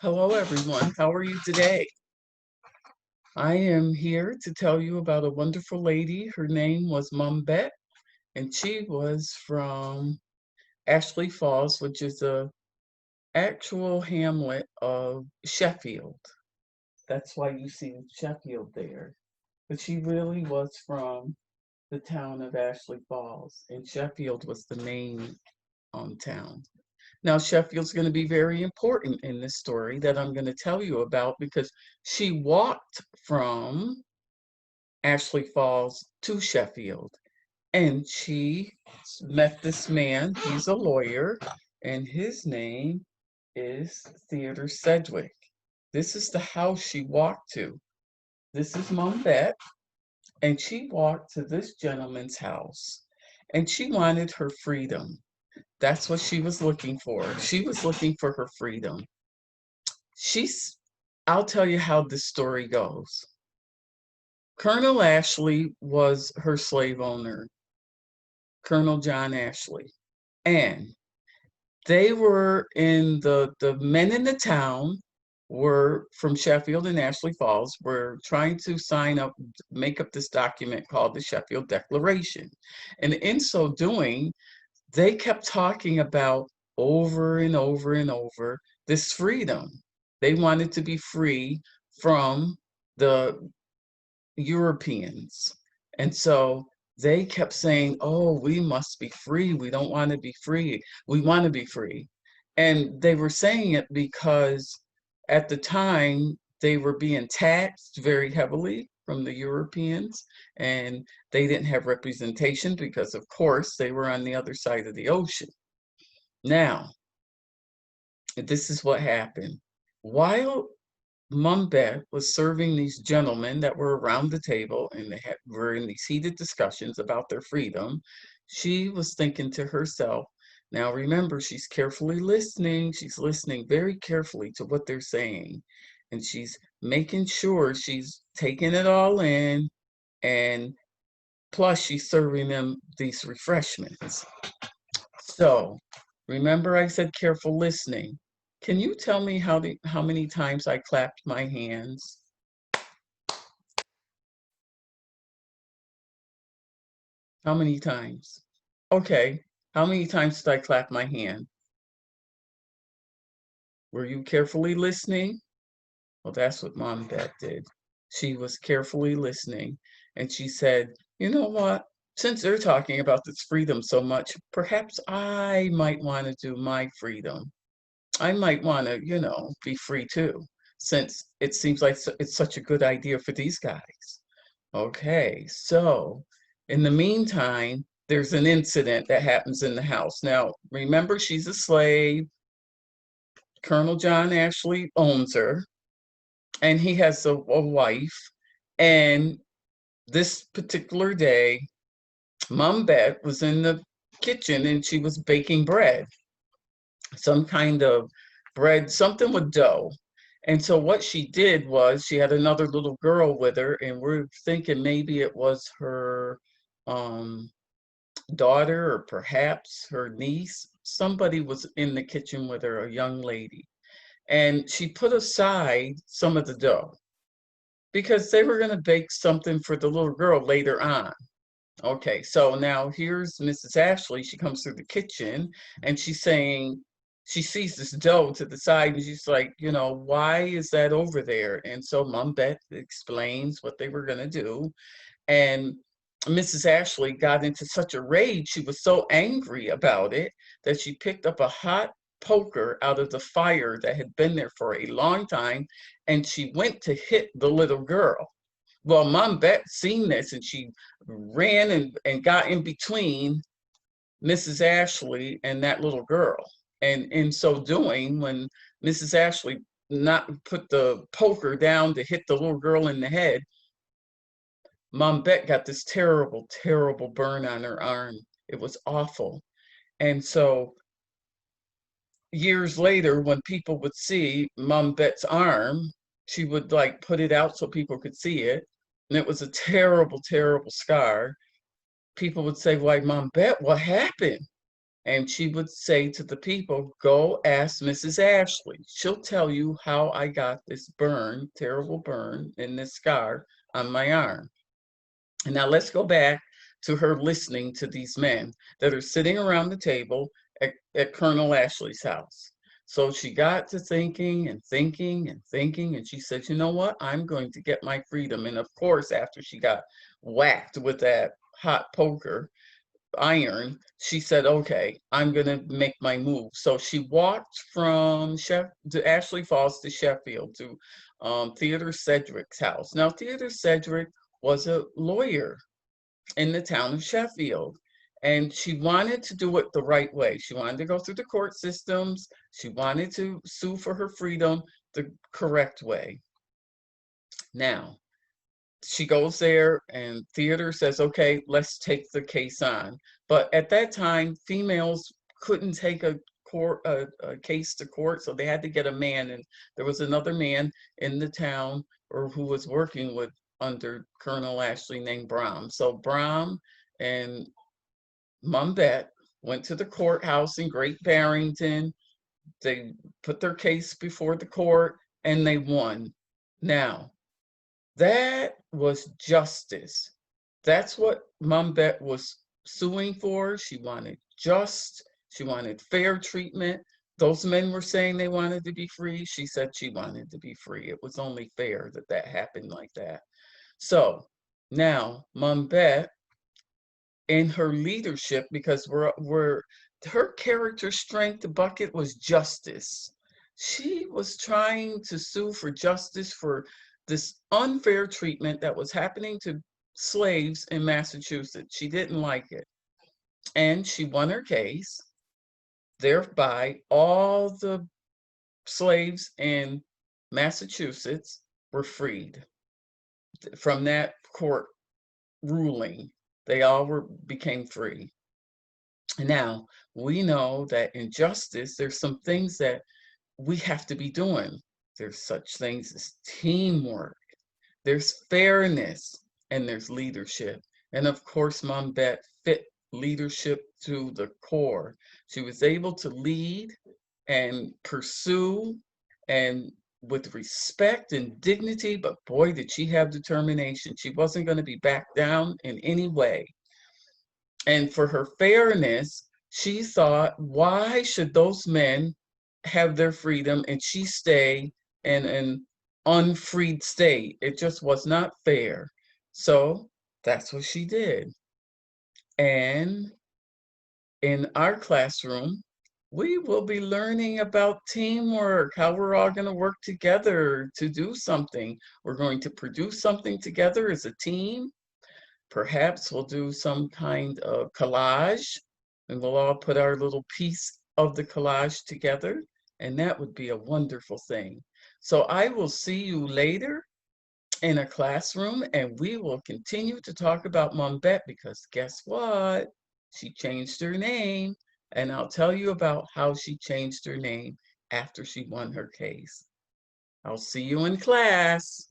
Hello, everyone. How are you today? I am here to tell you about a wonderful lady. Her name was Mumbet, and she was from Ashley Falls, which is a actual hamlet of Sheffield. That's why you see Sheffield there. But she really was from the town of Ashley Falls, and Sheffield was the main town. Now, Sheffield's going to be very important in this story that I'm going to tell you about because she walked from Ashley Falls to Sheffield and she met this man. He's a lawyer, and his name is Theodore Sedgwick. This is the house she walked to. This is Mumbet, and she walked to this gentleman's house, and she wanted her freedom. That's what she was looking for. She was looking for her freedom. She's, I'll tell you how this story goes. Colonel Ashley was her slave owner, Colonel John Ashley. And they were the men in the town were from Sheffield and Ashley Falls, were trying to sign up, make up this document called the Sheffield Declaration. And in so doing, they kept talking about over and over and over this freedom. They wanted to be free from the Europeans. And so they kept saying, oh, we must be free. We don't want to be free. We want to be free. And they were saying it because at the time they were being taxed very heavily from the Europeans, and they didn't have representation because, of course, they were on the other side of the ocean. Now, this is what happened. While Mumbet was serving these gentlemen that were around the table and were in these heated discussions about their freedom, she was thinking to herself, now remember, she's carefully listening. She's listening very carefully to what they're saying. And she's making sure she's taking it all in. And plus, she's serving them these refreshments. So remember I said careful listening. Can you tell me how many times I clapped my hands? How many times? Okay. How many times did I clap my hand? Were you carefully listening? Well, that's what Mom Beth did. She was carefully listening, and she said, you know what? Since they're talking about this freedom so much, perhaps I might want to do my freedom. I might want to, be free too, since it seems like it's such a good idea for these guys. Okay, so in the meantime, there's an incident that happens in the house. Now, remember, she's a slave. Colonel John Ashley owns her, and he has a wife. And this particular day, Mom Bet was in the kitchen and she was baking bread, some kind of bread, something with dough. And so what she did was she had another little girl with her, and we're thinking maybe it was her um, daughter or perhaps her niece. Somebody was in the kitchen with her, a young lady. And she put aside some of the dough because they were going to bake something for the little girl later on. Okay, so now here's Mrs. Ashley. She comes through the kitchen and she's saying, she sees this dough to the side and she's like, why is that over there? And so Mom Beth explains what they were going to do. And Mrs. Ashley got into such a rage. She was so angry about it that she picked up a hot poker out of the fire that had been there for a long time and she went to hit the little girl. Well, Mom Bet seen this and she ran and got in between Mrs. Ashley and that little girl. And in so doing, when Mrs. Ashley not put the poker down to hit the little girl in the head, Mom Bet got this terrible, terrible burn on her arm. It was awful. And so years later, when people would see Mom Bet's arm, she would like put it out so people could see it. And it was a terrible, terrible scar. People would say, why, Mom Bet, what happened? And she would say to the people, go ask Mrs. Ashley. She'll tell you how I got this burn, terrible burn, and this scar on my arm. And now let's go back to her listening to these men that are sitting around the table at Colonel Ashley's house. So she got to thinking and thinking and thinking, and she said, you know what? I'm going to get my freedom. And of course, after she got whacked with that hot poker iron, she said, okay, I'm going to make my move. So she walked from Ashley Falls to Sheffield to Theodore Sedgwick's house. Now, Theodore Sedgwick was a lawyer in the town of Sheffield. And she wanted to do it the right way. She wanted to go through the court systems. She wanted to sue for her freedom the correct way. Now, she goes there and Theodore says, okay, let's take the case on. But at that time, females couldn't take a case to court, so they had to get a man. And there was another man in the town or who was working with under Colonel Ashley named Brom. So Brom and Mumbet went to the courthouse in Great Barrington. They put their case before the court and they won. Now, that was justice. That's what Mumbet was suing for. She wanted she wanted fair treatment. Those men were saying they wanted to be free. She said she wanted to be free. It was only fair that that happened like that. So now Mumbet, in her leadership, because her character strength, the bucket was justice. She was trying to sue for justice for this unfair treatment that was happening to slaves in Massachusetts. She didn't like it. And she won her case. Thereby, all the slaves in Massachusetts were freed from that court ruling. They all became free. Now, we know that in justice, there's some things that we have to be doing. There's such things as teamwork, there's fairness, and there's leadership. And of course, Mumbet fit leadership to the core. She was able to lead and pursue and with respect and dignity, but boy, did she have determination. She wasn't going to be backed down in any way. And for her fairness, she thought, why should those men have their freedom and she stay in an unfreed state? It just was not fair. So that's what she did. And in our classroom, we will be learning about teamwork, how we're all going to work together to do something. We're going to produce something together as a team. Perhaps we'll do some kind of collage and we'll all put our little piece of the collage together. And that would be a wonderful thing. So I will see you later in a classroom and we will continue to talk about Mumbet because guess what? She changed her name. And I'll tell you about how she changed her name after she won her case. I'll see you in class.